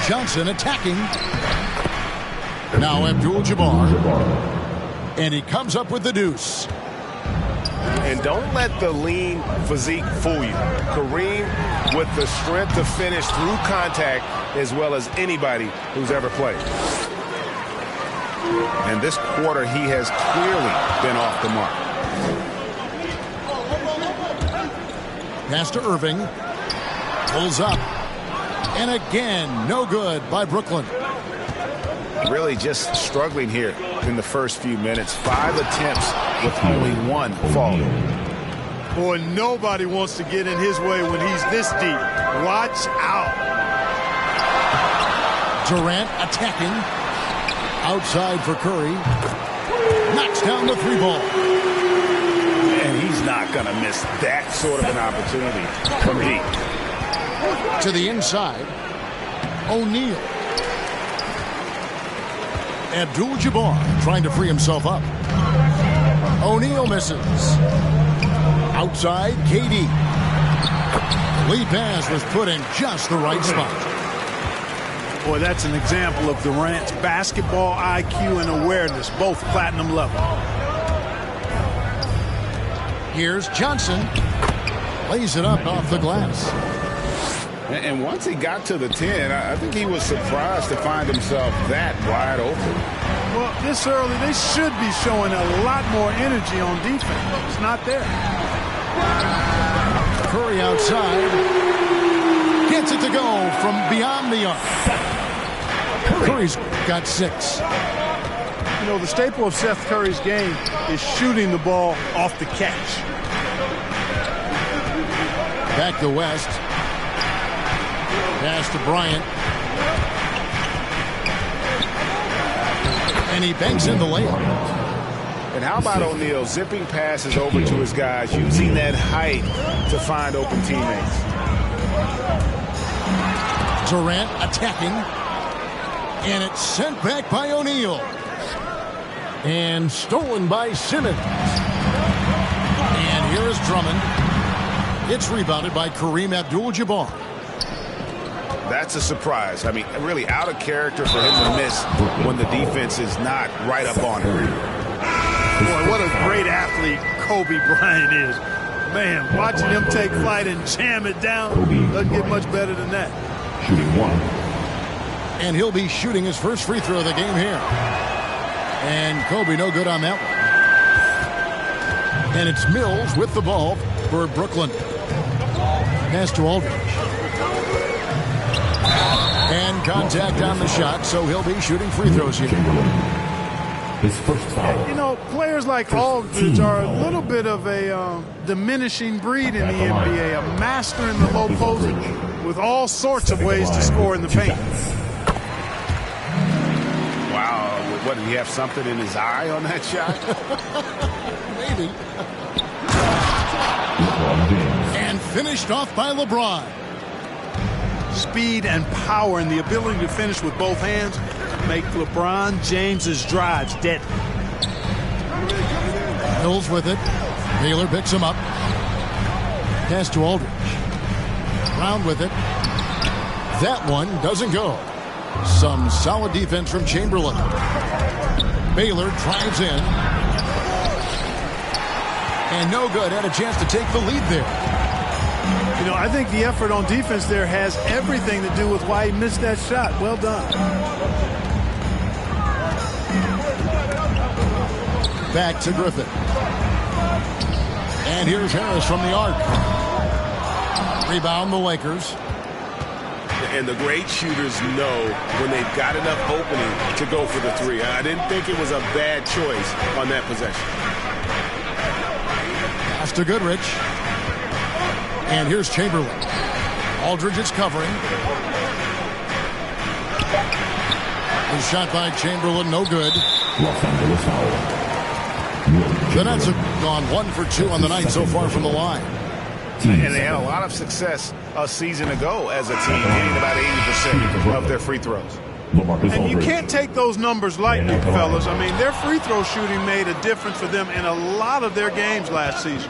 Johnson attacking. Now Abdul-Jabbar. And he comes up with the deuce. And don't let the lean physique fool you. Kareem with the strength to finish through contact as well as anybody who's ever played. And this quarter, he has clearly been off the mark. Pass to Irving. Pulls up. And again, no good by Brooklyn. Really just struggling here in the first few minutes. 5 attempts with only 1 fall. Boy, nobody wants to get in his way when he's this deep. Watch out. Durant attacking. Outside for Curry. Knocks down the 3-ball. And he's not going to miss that sort of an opportunity from deep. To the inside. O'Neal. Abdul-Jabbar trying to free himself up. O'Neal misses. Outside, KD. Lead pass was put in just the right spot. Boy, that's an example of Durant's basketball IQ and awareness, both platinum level. Here's Johnson. Lays it up off the glass. And once he got to the 10, I think he was surprised to find himself that wide open. Well, this early, they should be showing a lot more energy on defense. It's not there. Curry outside. Gets it to go from beyond the arc. Curry's got 6. You know, the staple of Seth Curry's game is shooting the ball off the catch. Back to West. Pass to Bryant. And he banks in the layup. And how about O'Neal zipping passes over to his guys, using that height to find open teammates. Durant attacking. And it's sent back by O'Neal. And stolen by Simmons. And here is Drummond. It's rebounded by Kareem Abdul-Jabbar. That's a surprise. I mean, really out of character for him to miss when the defense is not right up on him. Boy, what a great athlete Kobe Bryant is. Man, watching him take flight and jam it down doesn't get much better than that. Shooting 1. And he'll be shooting his first free throw of the game here. And Kobe no good on that one. And it's Mills with the ball for Brooklyn. Pass to Aldridge. And contact on the shot, so he'll be shooting free throws here. His first foul. You know, players like Aldridge are a little bit of a diminishing breed in the NBA, a master in the low post with all sorts of ways to score in the paint. Wow, what, did he have something in his eye on that shot? Maybe. And finished off by LeBron. Speed and power and the ability to finish with both hands make LeBron James's drives deadly. Mills with it. Taylor picks him up. Pass to Aldridge. Brown with it. That one doesn't go. Some solid defense from Chamberlain. Baylor drives in. And no good. Had a chance to take the lead there. You know, I think the effort on defense there has everything to do with why he missed that shot. Well done. Back to Griffin. And here's Harris from the arc. Rebound the Lakers. And the great shooters know when they've got enough opening to go for the 3. I didn't think it was a bad choice on that possession. Pass to Goodrich. And here's Chamberlain. Aldridge is covering. The shot by Chamberlain, no good. Los Angeles foul. The Nets have gone 1 for 2 on the night so far from the line. And they had a lot of success a season ago as a team, getting about 80% of their free throws. And you can't take those numbers lightly, fellas. I mean, their free throw shooting made a difference for them in a lot of their games last season.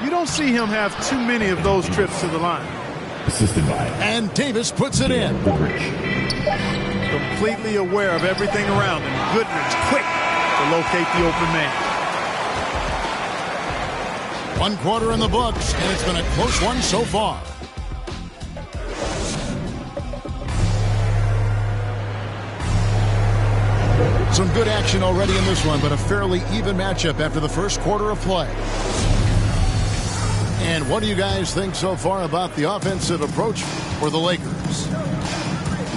You don't see him have too many of those trips to the line. Assisted by And Davis puts it in. Goodrich. Completely aware of everything around him. Goodrich quick to locate the open man. 1 quarter in the books, and it's been a close one so far. Some good action already in this one, but a fairly even matchup after the first quarter of play. And what do you guys think so far about the offensive approach for the Lakers?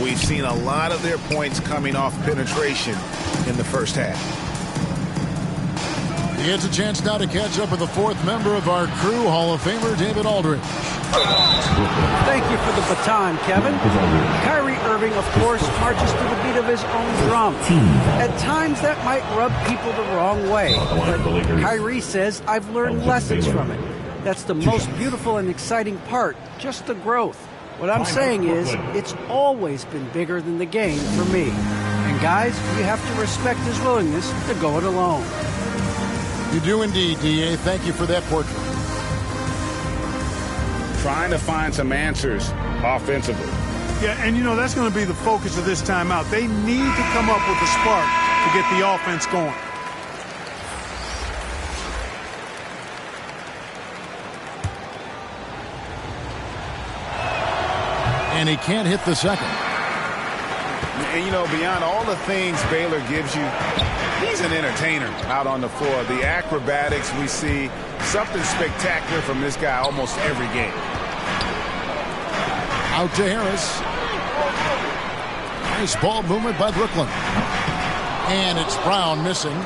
We've seen a lot of their points coming off penetration in the first half. He has a chance now to catch up with the fourth member of our crew, Hall of Famer David Aldridge. Thank you for the baton, Kevin. Kyrie Irving, of course, marches to the beat of his own drum. At times, that might rub people the wrong way. But Kyrie says, I've learned lessons from it. That's the most beautiful and exciting part, just the growth. What I'm saying is, it's always been bigger than the game for me. And guys, you have to respect his willingness to go it alone. You do indeed, D.A. Thank you for that portrait. Trying to find some answers offensively. Yeah, and you know, that's going to be the focus of this timeout. They need to come up with a spark to get the offense going. And he can't hit the second. And, you know, beyond all the things Baylor gives you, he's an entertainer out on the floor. The acrobatics we see, something spectacular from this guy almost every game. Out to Harris. Nice ball movement by Brooklyn. And it's Brown missing.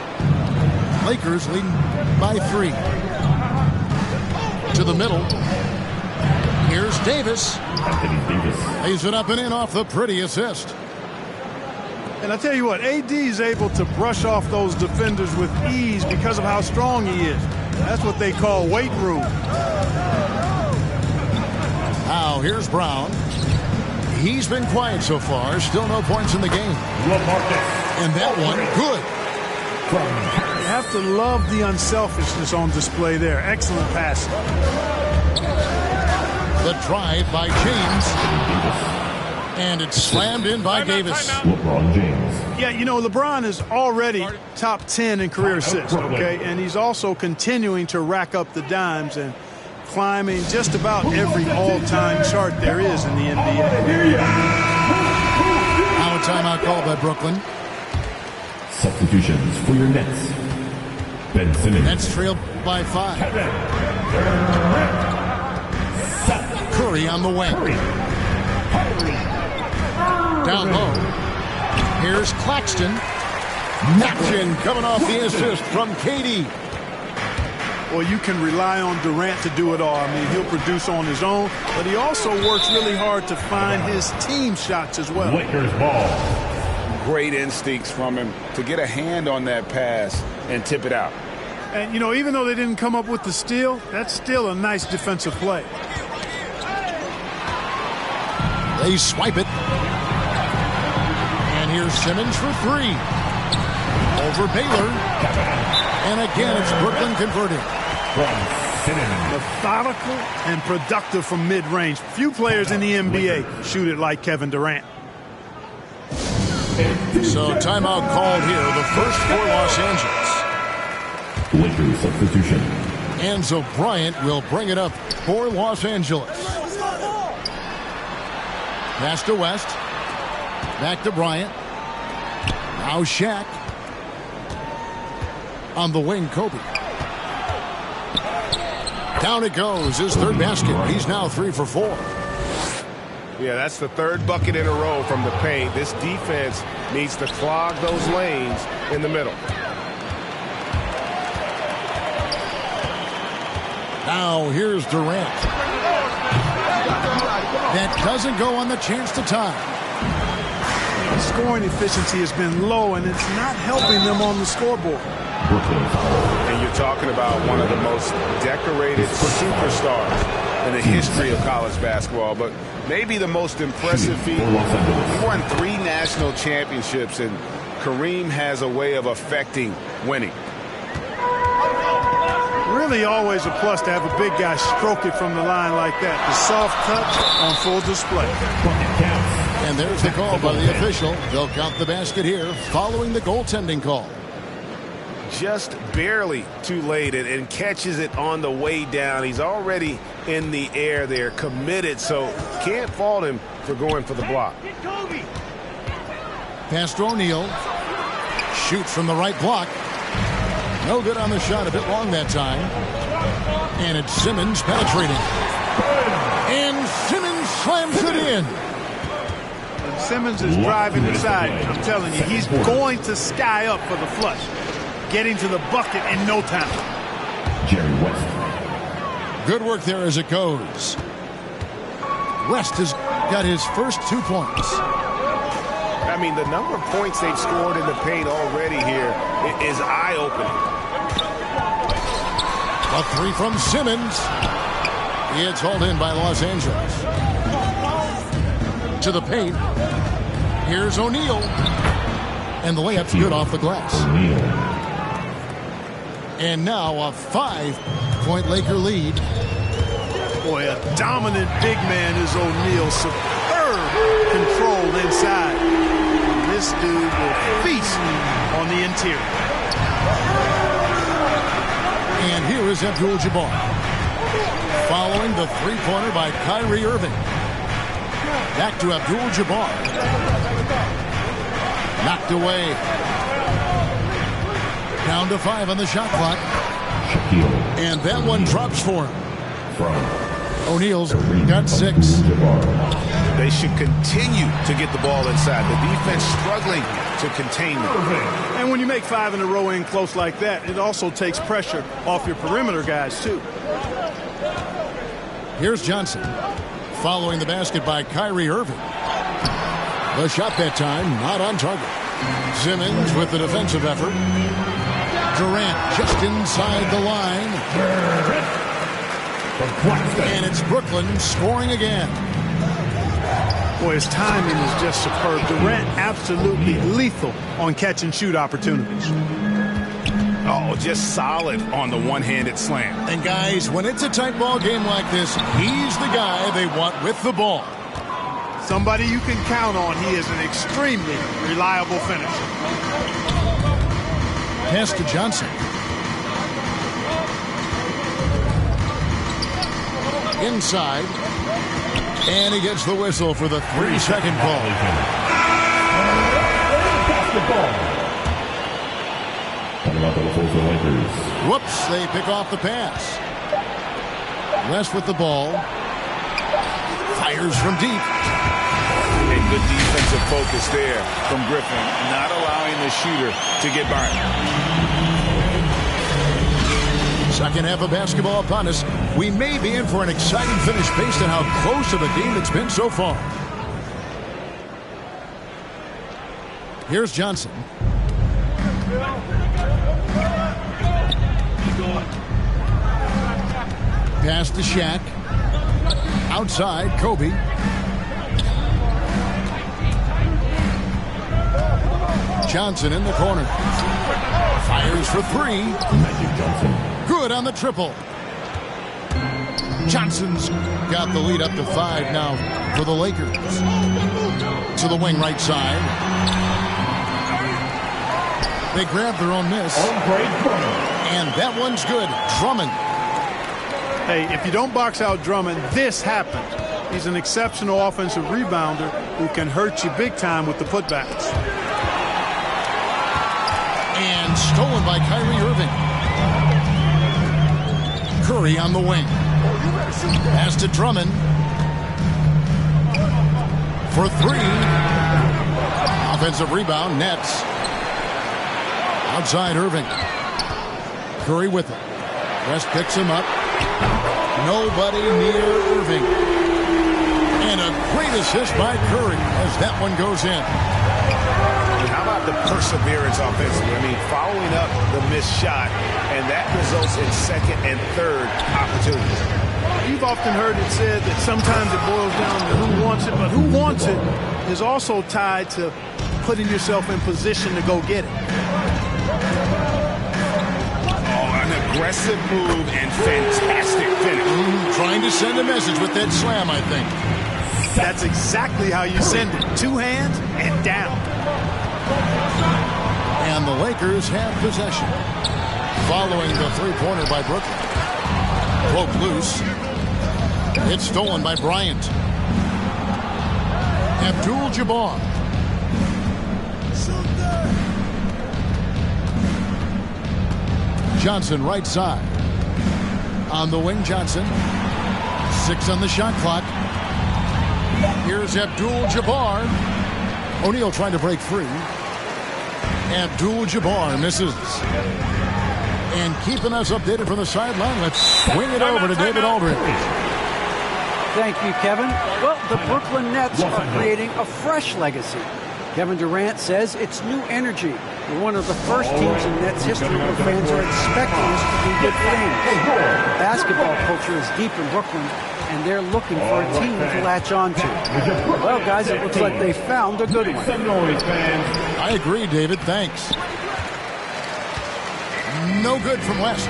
Lakers leading by 3. To the middle. Here's Davis. Lays it up and in off the pretty assist. And I tell you what, AD is able to brush off those defenders with ease because of how strong he is. That's what they call weight room. Now here's Brown. He's been quiet so far. Still no points in the game. And that one, good. You have to love the unselfishness on display there. Excellent passing. The drive by James. And it's slammed in by Davis. LeBron James. Yeah, you know, LeBron is already top 10 in career assists, okay? And he's also continuing to rack up the dimes and climbing just about every all-time chart there is in the NBA. Now a timeout called by Brooklyn. Substitutions for your Nets. Ben Simmons. Nets trailed by 5. Curry on the wing. Down low. Here's Claxton. Action coming off the assist from KD. Well, you can rely on Durant to do it all. I mean, he'll produce on his own, but he also works really hard to find his team shots as well. Lakers ball. Great instincts from him to get a hand on that pass and tip it out. And, you know, even though they didn't come up with the steal, that's still a nice defensive play. They swipe it. And here's Simmons for 3. Over Baylor. And again, it's Brooklyn converting. Methodical and productive from mid-range. Few players in the NBA shoot it like Kevin Durant. So timeout called here. The first for Los Angeles. Lakers substitution. Enzo Bryant will bring it up for Los Angeles. Pass to West. Back to Bryant. Now Shaq. On the wing, Kobe. Down it goes. His third basket. He's now 3 for 4. Yeah, that's the third bucket in a row from the paint. This defense needs to clog those lanes in the middle. Now here's Durant. That doesn't go on the chance to tie. Scoring efficiency has been low, and it's not helping them on the scoreboard. And you're talking about one of the most decorated superstars in the history of college basketball, but maybe the most impressive feat. He won 3 national championships, and Kareem has a way of affecting winning. certainly always a plus to have a big guy stroke it from the line like that. The soft touch on full display. And there's the call by the official. They'll count the basket here following the goaltending call. Just barely too late and catches it on the way down. He's already in the air there, committed, so can't fault him for going for the block. Pass to O'Neal. Shoots from the right block. No good on the shot, a bit long that time. And it's Simmons penetrating. And Simmons slams it in. And Simmons is driving inside. I'm telling you, he's going to sky up for the flush. Getting to the bucket in no time. Jerry West. Good work there as it goes. West has got his first 2 points. I mean, the number of points they've scored in the paint already here is eye-opening. A three from Simmons. It's hauled in by Los Angeles. To the paint. Here's O'Neal. And the layup's good off the glass. And now a 5-point Laker lead. Boy, a dominant big man is O'Neal. Superb control inside. And this dude will feast on the interior. And here is Abdul-Jabbar. Following the three-pointer by Kyrie Irving. Back to Abdul-Jabbar. Knocked away. Down to 5 on the shot clock. And that one drops for him. O'Neal's got 6. They should continue to get the ball inside. The defense struggling to contain them. And when you make 5 in a row in close like that, it also takes pressure off your perimeter guys, too. Here's Johnson. Following the basket by Kyrie Irving. The shot that time, not on target. Simmons with the defensive effort. Durant just inside the line. And it's Brooklyn scoring again. Boy, his timing is just superb. Durant absolutely lethal on catch and shoot opportunities. Oh, just solid on the one-handed slam. And guys, when it's a tight ball game like this, he's the guy they want with the ball. Somebody you can count on. He is an extremely reliable finisher. Pass to Johnson. Inside. And he gets the whistle for the 3-second call. Whoops, they pick off the pass. West with the ball. Fires from deep. And good defensive focus there from Griffin, not allowing the shooter to get by. Second half of basketball upon us. We may be in for an exciting finish based on how close of a game it's been so far. Here's Johnson. Pass to Shaq. Outside, Kobe. Johnson in the corner. Fires for 3. Good on the triple. Johnson's got the lead up to 5 now for the Lakers. To the wing right side. They grab their own miss. And that one's good. Drummond. Hey, if you don't box out Drummond, this happens. He's an exceptional offensive rebounder who can hurt you big time with the putbacks. And stolen by Kyrie Irving. Curry on the wing. Pass to Drummond. For 3. Offensive rebound, nets. Outside Irving. Curry with it. West picks him up. Nobody near Irving. And a great assist by Curry as that one goes in. How about the perseverance offensively? I mean, following up the missed shot, and that results in second and third opportunities. You've often heard it said that sometimes it boils down to who wants it, but who wants it is also tied to putting yourself in position to go get it. Oh, an aggressive move and fantastic finish. Trying to send a message with that slam, I think. That's exactly how you send it. Two hands and down. And the Lakers have possession. Following the three-pointer by Brooklyn. Broke loose. It's stolen by Bryant. Abdul-Jabbar. Johnson right side. On the wing, Johnson. 6 on the shot clock. Here's Abdul-Jabbar. O'Neal trying to break free. Abdul-Jabbar misses. And keeping us updated from the sideline, let's swing it over to David Aldridge. Thank you, Kevin. Well, the Brooklyn Nets are creating a fresh legacy. Kevin Durant says it's new energy. We're one of the first teams in Nets history where fans are expecting us to do good things. Basketball culture is deep in Brooklyn, and they're looking for a team to latch on to. Well, guys, it looks like they found a good one. I agree, David. Thanks. No good from West.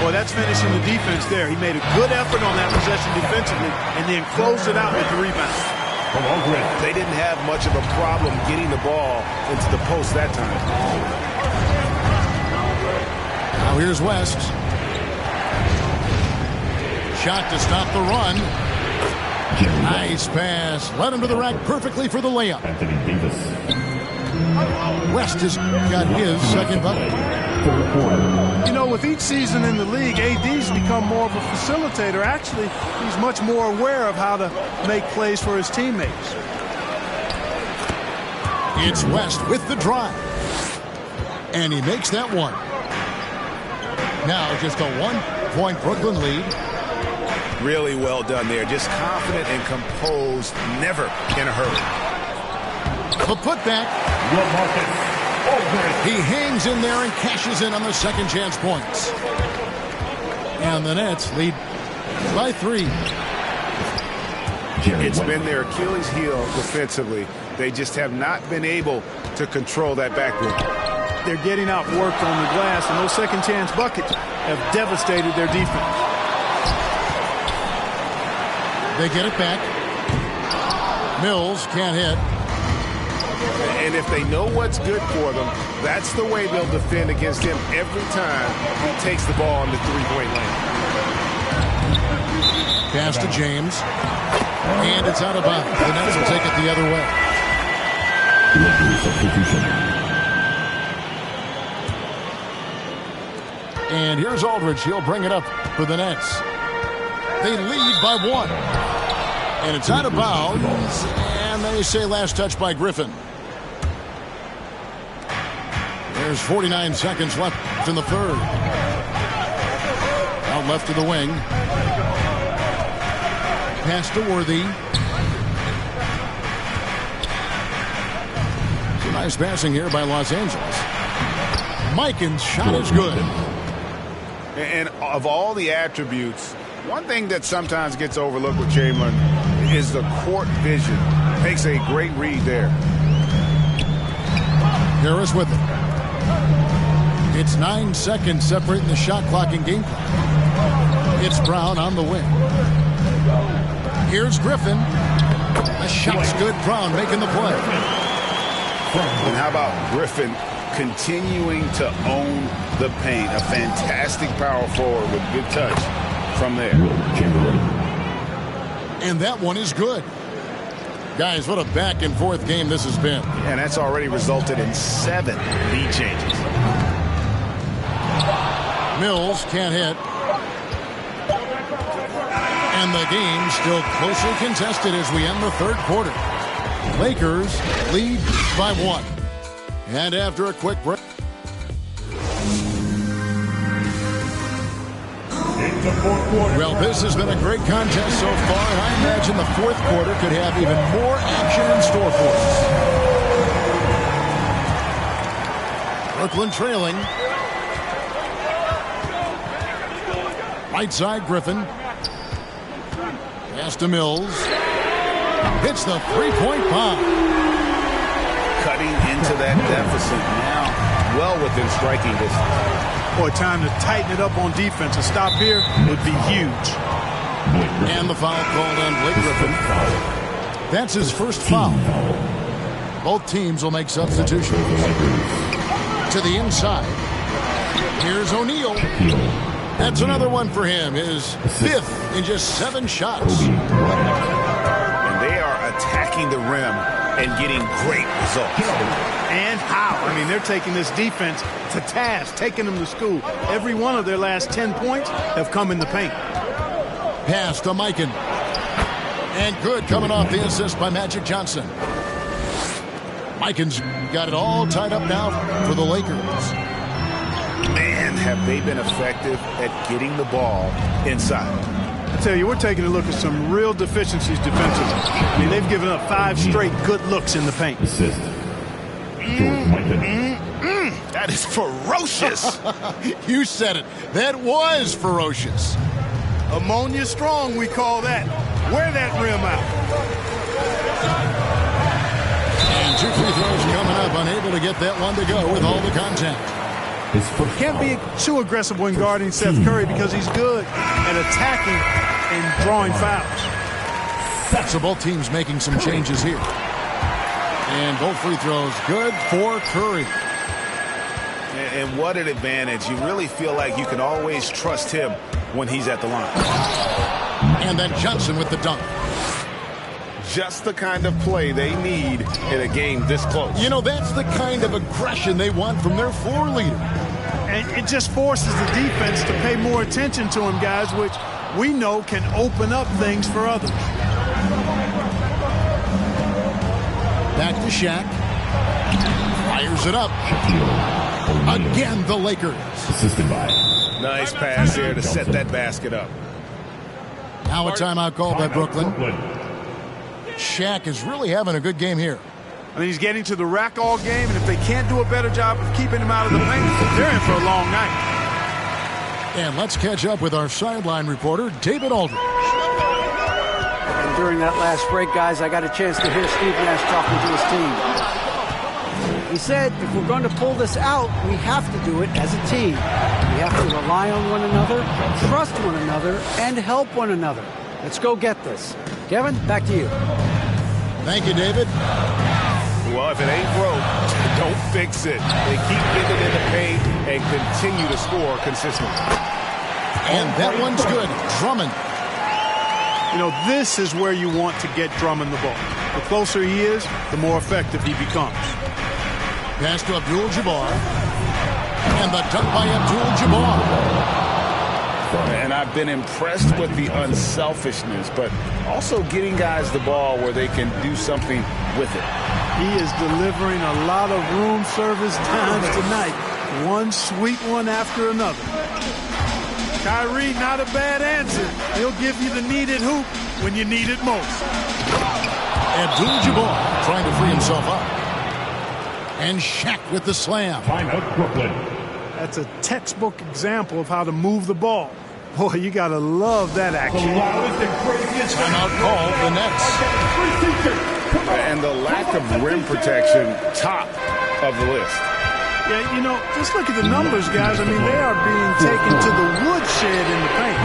Boy, that's finishing the defense there. He made a good effort on that possession defensively and then closed it out with the rebound. They didn't have much of a problem getting the ball into the post that time. Now here's West. Shot to stop the run. Nice pass. Led him to the rack perfectly for the layup. Anthony Davis. West has got his second bucket. You know, with each season in the league, AD's become more of a facilitator. Actually, he's much more aware of how to make plays for his teammates. It's West with the drive. And he makes that one. Now just a 1-point Brooklyn lead. Really well done there. Just confident and composed, never in a hurry. The putback. He hangs in there and cashes in on the second chance points. And the Nets lead by 3. It's been their Achilles heel defensively. They just have not been able to control that backboard. They're getting outworked on the glass, and those second chance buckets have devastated their defense. They get it back. Mills can't hit. And if they know what's good for them, that's the way they'll defend against him every time he takes the ball in the three-point lane. Pass to James. And it's out of bounds. The Nets will take it the other way. And here's Aldridge. He'll bring it up for the Nets. They lead by 1. And it's out of bounds. And they say last touch by Griffin. There's 49 seconds left in the third. Out left to the wing. Pass to Worthy. Some nice passing here by Los Angeles. Mikan's shot is good. And of all the attributes, one thing that sometimes gets overlooked with Chamberlain is the court vision. Makes a great read there. Harris with it. It's 9 seconds separating the shot clock and game clock. It's Brown on the wing. Here's Griffin. The shot's good. Brown making the play. And how about Griffin continuing to own the paint? A fantastic power forward with good touch from there. And that one is good. Guys, what a back and forth game this has been. And that's already resulted in 7 lead changes. Mills can't hit. And the game still closely contested as we end the third quarter. Lakers lead by 1. And after a quick break. Well, this has been a great contest so far, and I imagine the fourth quarter could have even more action in store for us. Brooklyn trailing. Right side, Griffin. Pass to Mills. Hits the three-point bomb. Cutting into that deficit now, well within striking distance. Boy, time to tighten it up on defense. A stop here would be huge. And the foul called on Blake Griffin. That's his first foul. Both teams will make substitutions. To the inside. Here's O'Neal. That's another one for him. His fifth in just 7 shots. And they are attacking the rim and getting great results. And how? I mean, they're taking this defense to task, taking them to school. Every one of their last 10 points have come in the paint. Pass to Mikan. And good, coming off the assist by Magic Johnson. Mikan's got it all tied up now for the Lakers. Man, have they been effective at getting the ball inside. I tell you, we're taking a look at some real deficiencies defensively. I mean, they've given up 5 straight good looks in the paint. Assist. That is ferocious. You said it. That was ferocious. Ammonia strong, we call that. Wear that rim out. And 2 free throws coming up. Unable to get that one to go with all the contact. Can't be too aggressive when guarding Seth Curry because he's good at attacking and drawing fouls. So both teams making some changes here. And both free throws good for Curry. And what an advantage. You really feel like you can always trust him when he's at the line. And then Johnson with the dunk. Just the kind of play they need in a game this close. You know, that's the kind of aggression they want from their floor leader. And it just forces the defense to pay more attention to him, guys, which we know can open up things for others. Back to Shaq. Fires it up. Again, the Lakers. Assisted by. Nice pass here to set that basket up. Now a timeout call by Brooklyn. Shaq is really having a good game here. I mean, he's getting to the rack all game, and if they can't do a better job of keeping him out of the paint, they're in for a long night. And let's catch up with our sideline reporter, David Aldridge. And during that last break, guys, I got a chance to hear Steve Nash talking to his team. He said, if we're going to pull this out, we have to do it as a team. We have to rely on one another, trust one another, and help one another. Let's go get this. Kevin, back to you. Thank you, David. Well, if it ain't broke, don't fix it. They keep getting in the paint and continue to score consistently. And that one's good. Drummond. You know, this is where you want to get Drummond the ball. The closer he is, the more effective he becomes. Pass to Abdul-Jabbar. And the dunk by Abdul-Jabbar. And I've been impressed with the unselfishness, but also getting guys the ball where they can do something with it. He is delivering a lot of room service times tonight. One sweet one after another. Kyrie, not a bad answer. He'll give you the needed hoop when you need it most. Abdul-Jabbar trying to free himself up. And Shaq with the slam. Timeout, Brooklyn. That's a textbook example of how to move the ball. Boy, you got to love that action. Timeout called the Nets. And the lack of rim protection, top of the list. Yeah, you know, just look at the numbers, guys. I mean, they are being taken to the woodshed in the paint.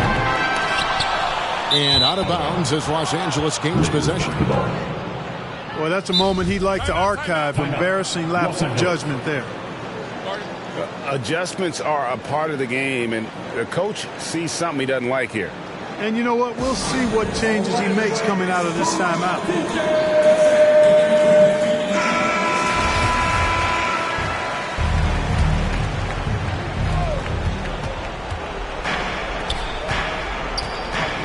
And out of bounds as Los Angeles gains possession. Boy, that's a moment he'd like to archive. Embarrassing lapse of judgment there. Adjustments are a part of the game, and the coach sees something he doesn't like here. And you know what? We'll see what changes he makes coming out of this timeout.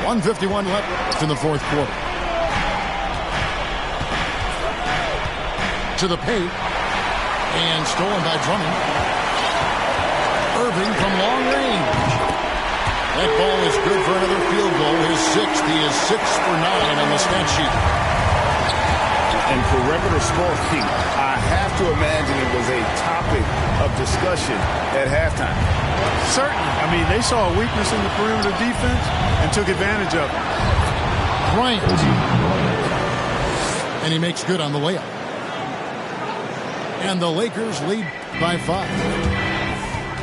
.151 left in the fourth quarter. To the paint. And stolen by Drummond. Irving from long range. That ball is good for another field goal. His sixth. He is 6 for 9 on the stat sheet. And perimeter scoring, I have to imagine it was a topic of discussion at halftime. Certainly. I mean, they saw a weakness in the perimeter defense and took advantage of it. Bryant. And he makes good on the layup. And the Lakers lead by 5.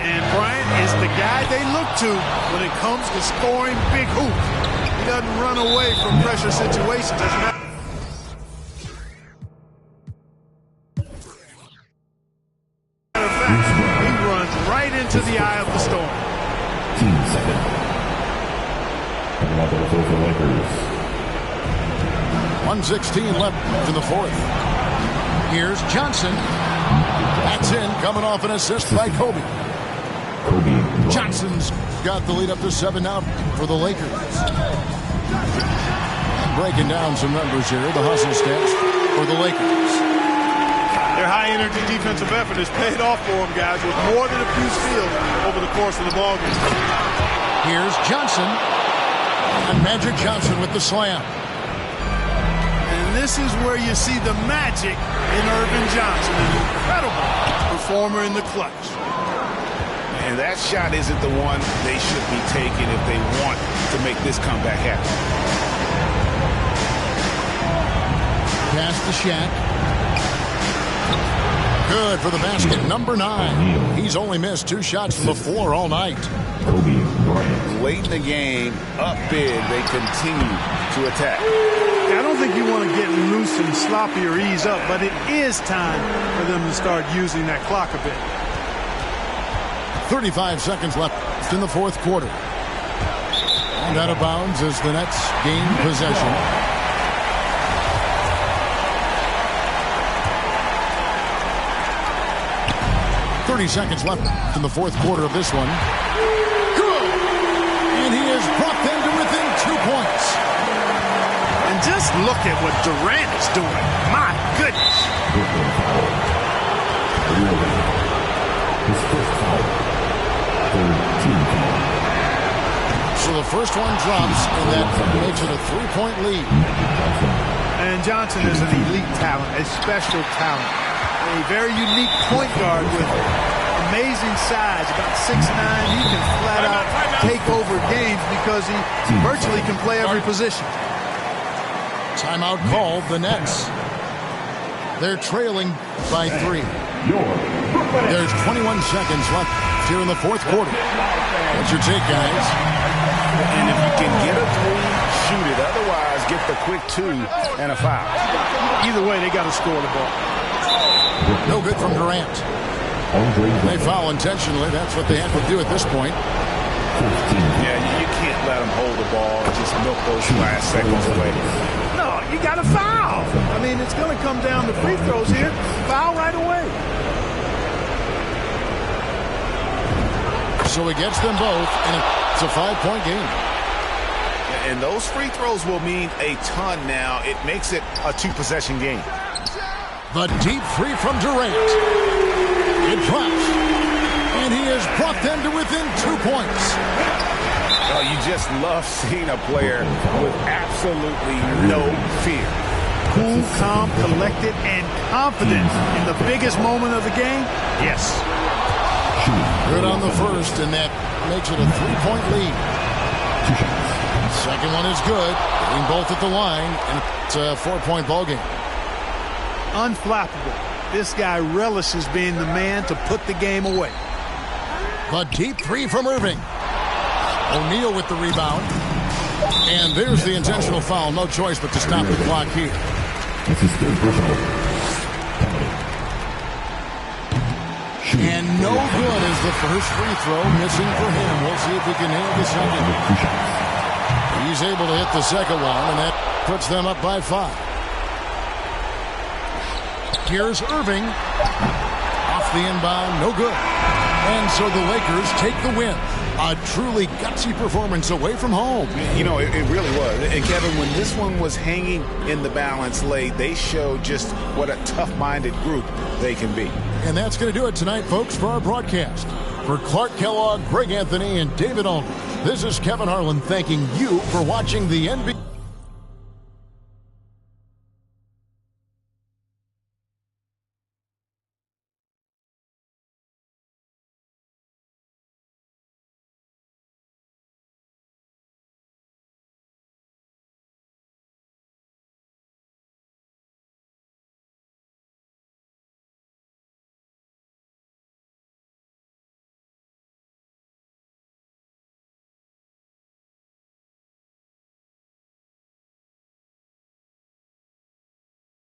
And Bryant is the guy they look to when it comes to scoring big hoops. He doesn't run away from pressure situations. As a matter of fact, he runs right into the eye of the storm. 15-second. Another for the Lakers. 1:16 left in the fourth. Here's Johnson. That's in, coming off an assist by Kobe. Johnson's got the lead up to 7 now for the Lakers. Breaking down some numbers here, the hustle stats for the Lakers. Their high-energy defensive effort has paid off for them, guys, with more than a few steals over the course of the ballgame. Here's Johnson. And Magic Johnson with the slam. And this is where you see the magic in Irvin Johnson, an incredible performer in the clutch. And that shot isn't the one they should be taking if they want to make this comeback happen. Pass to Shaq. Good for the basket, number 9. He's only missed 2 shots from the floor all night. Kobe Bryant. Late in the game, up big, they continue to attack. I don't think you want to get loose and sloppy or ease up, but it is time for them to start using that clock a bit. 35 seconds left in the fourth quarter. And out of bounds as the Nets gain possession. .30 seconds left in the fourth quarter of this one. Good! And he has brought them to within 2 points. And just look at what Durant is doing. My goodness. His first foul. Third team foul. So the first one drops, and that makes it a 3-point lead. And Johnson is an elite talent, a special talent. A very unique point guard with amazing size, about 6'9". He can flat out take over games because he virtually can play every position. Timeout called, the Nets. They're trailing by 3. There's 21 seconds left here in the fourth quarter. What's your take, guys? And if you can get a 3, shoot it. Otherwise, get the quick 2 and a foul. Either way, they got to score the ball. No good from Durant. They foul intentionally. That's what they have to do at this point. Yeah, you can't let them hold the ball and just milk those last seconds away. No, you got to foul. I mean, it's going to come down to free throws here. Foul right away. So he gets them both, and it's a 5-point game. And those free throws will mean a ton now. It makes it a 2-possession game. The deep free from Durant. It drops. And he has brought them to within 2 points. Oh, you just love seeing a player with absolutely no fear. Cool, calm, collected, and confident in the biggest moment of the game. Yes. Good on the first, and that makes it a 3-point lead. Second one is good. Getting both at the line, and it's a 4-point ball game. Unflappable. This guy relishes being the man to put the game away. The deep 3 from Irving. O'Neal with the rebound. And there's the intentional foul. No choice but to stop the clock here. This is third personal. And no good is the first free throw missing for him. We'll see if he can nail the second. He's able to hit the second one, and that puts them up by 5. Here's Irving. Off the inbound, no good. And so the Lakers take the win. A truly gutsy performance away from home. You know, it really was. And Kevin, when this one was hanging in the balance late, they showed just what a tough-minded group they can be. And that's going to do it tonight, folks, for our broadcast. For Clark Kellogg, Greg Anthony, and David Aldridge, this is Kevin Harlan thanking you for watching the NBA.